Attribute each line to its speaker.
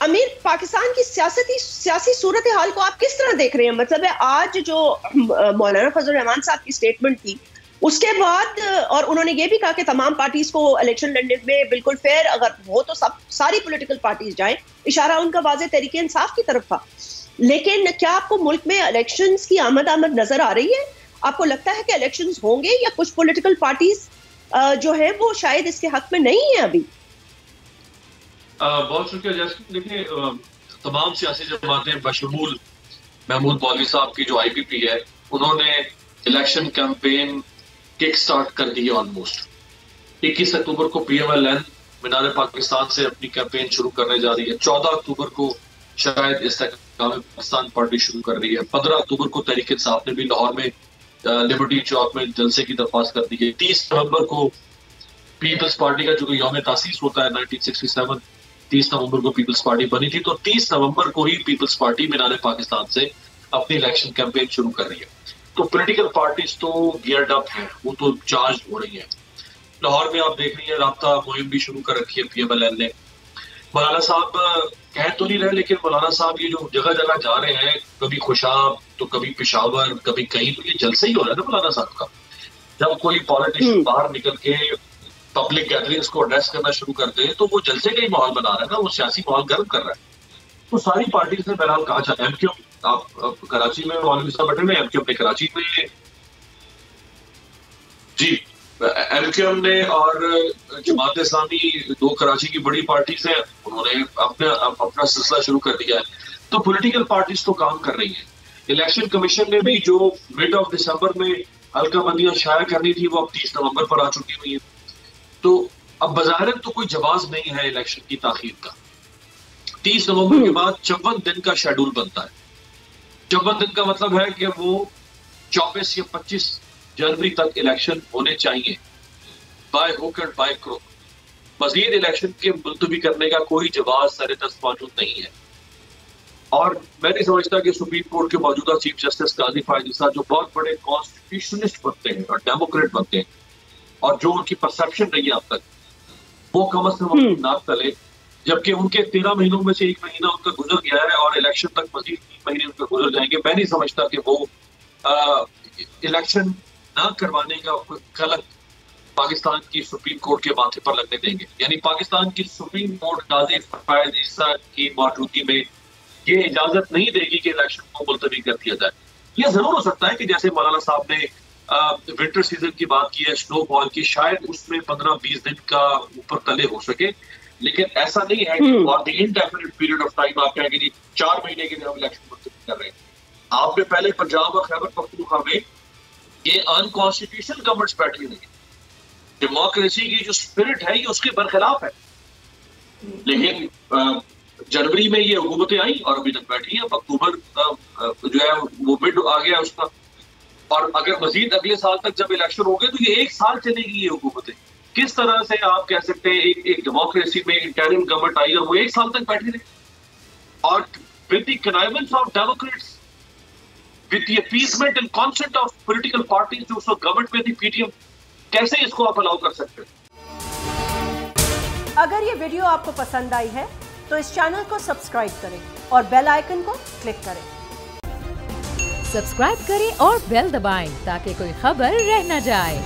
Speaker 1: अमीर, पाकिस्तान की सियासी सूरत हाल को आप किस तरह देख रहे हैं? मतलब है आज जो मौलाना फजल रहमान साहब की स्टेटमेंट थी उसके बाद, और उन्होंने ये भी कहा कि तमाम पार्टीज को इलेक्शन लड़ने में बिल्कुल फेयर अगर हो तो सब सारी पॉलिटिकल पार्टीज जाएं, इशारा उनका वाज़े तहरीक इंसाफ की तरफ था। लेकिन क्या आपको मुल्क में इलेक्शंस की आमद नजर आ रही है? आपको लगता है कि इलेक्शंस होंगे या कुछ पॉलिटिकल पार्टीज जो है वो शायद इसके हक में नहीं है अभी?
Speaker 2: बहुत शुक्रिया जैस्मिन। देखिए, तमाम सियासी जमातें बशमूल महमूद मौलवी साहब की जो IPP है, उन्होंने इलेक्शन कैंपेन किक स्टार्ट कर दी है। ऑलमोस्ट 21 अक्टूबर को PMLN मीनार पाकिस्तान से अपनी कैंपेन शुरू करने जा रही है। 14 अक्टूबर को शायद इस्तेकाम पाकिस्तान पार्टी शुरू कर रही है। 15 अक्टूबर को तहरीक इंसाफ ने भी लाहौर में लिबर्टी चौक में जलसे की दरख्वास्त कर दी है। 30 नवंबर को पीपल्स पार्टी का जो यौम तासीस होता है 1967, 30 नवंबर को पीपल्स पार्टी बनी थी, तो 30 नवंबर को ही पीपल्स पार्टी मीनार पाकिस्तान से अपनी इलेक्शन कैंपेन शुरू कर रही है। तो पॉलिटिकल पार्टीज तो गियर्ड अप है, वो तो चार्ज हो रही है। लाहौर में आप देख रही है राब्ता मुहिम भी शुरू कर रखी है PMLN ने। मौलाना साहब कह तो नहीं रहे, लेकिन मौलाना साहब ये जो जगह जगह जा रहे हैं, कभी खुशाब तो कभी पेशावर कभी कहीं, तो ये जलसा ही हो रहा है ना मौलाना साहब का। जब कोई पॉलिटिशियन बाहर निकल के पब्लिक गैदरिंग्स को एड्रेस करना शुरू करते हैं तो वो जलसे का ही माहौल बना रहा है ना, वो सियासी माहौल गर्म कर रहा है। तो सारी पार्टीज ने बहरहाल कहा चाहता है MQM, आप कराची में मौलवी साहब बैठे हुए, MQM ने कराची में जी, MQM ने और जमात इस्लामी, दो कराची की बड़ी पार्टीज हैं, उन्होंने अपना सिलसिला शुरू कर दिया है। तो पॉलिटिकल पार्टीज तो काम कर रही है। इलेक्शन कमीशन ने भी जो मिड ऑफ दिसंबर में हल्काबंदियां शाया करनी थी, वो अब 30 नवंबर पर आ चुकी हुई है। तो अब बज़ाहिर तो कोई जवाब नहीं है इलेक्शन की ताखीर का। 30 नवंबर के बाद 54 दिन का शेड्यूल बनता है। 54 दिन का मतलब है कि वो 24 या 25 जनवरी तक इलेक्शन होने चाहिए, by hook and by crook. मजीद इलेक्शन के मुलतवी करने का कोई जवाब सरे दस्त मौजूद नहीं है। और मैं नहीं समझता कि सुप्रीम कोर्ट के मौजूदा चीफ जस्टिस काजी फायद ईसा, जो बहुत बड़े कॉन्स्टिट्यूशनिस्ट बनते हैं और डेमोक्रेट बनते हैं, और जो उनकी परसेप्शन रही है अब तक, वो कम अज कम नाक तले, जबकि उनके 13 महीनों में से 1 महीना उनका गुजर गया है और इलेक्शन तक मजीद 3 महीने उनका गुजर जाएंगे। मैं नहीं समझता कि वो इलेक्शन ना करवाने का कोई कलंक पाकिस्तान की सुप्रीम कोर्ट के माथे पर लगने देंगे। यानी पाकिस्तान की सुप्रीम कोर्ट काजी फायद ईसा की मौजूदगी में ये इजाजत नहीं देगी कि इलेक्शन को मुलतवी कर दिया जाए। यह जरूर हो सकता है कि जैसे मौलाना साहब ने विंटर सीजन की बात की है, स्नोफॉल की, शायद उसमें 15-20 दिन का ऊपर तले हो सके, लेकिन ऐसा नहीं है कि और the indefinite period of time आप कहेंगे जी 4 महीने के लिए हम इलेक्शन मुलतवी कर रहे हैं। आपने पहले पंजाब और खैबर पख्तूनख्वा में ये अनकॉन्स्टिट्यूशनल गवर्नमेंट्स बैठी हुई है। डेमोक्रेसी की जो स्पिरिट है ये उसके बरखिलाफ है। लेकिन जनवरी में ये हुकूमतें आई और अभी तक बैठी है। अक्टूबर जो है वो मिड आ गया उसका, और अगर मजीद अगले साल तक जब इलेक्शन हो गए तो ये 1 साल चलेगी ये हुकूमतें। किस तरह से आप कह सकते हैं एक डेमोक्रेसी में इंटरिम गवर्नमेंट आई और वो 1 साल तक बैठी रही, और with the connivance of democrats, with the appeasement and consent of political parties जो उस गवर्नमेंट में थी PTM, कैसे इसको आप अलाउ कर सकते हैं?
Speaker 3: अगर ये वीडियो आपको पसंद आई है तो इस चैनल को सब्सक्राइब करें और बेल आइकन को क्लिक करें।
Speaker 4: सब्सक्राइब करें और बेल दबाएं ताकि कोई खबर रह न जाए।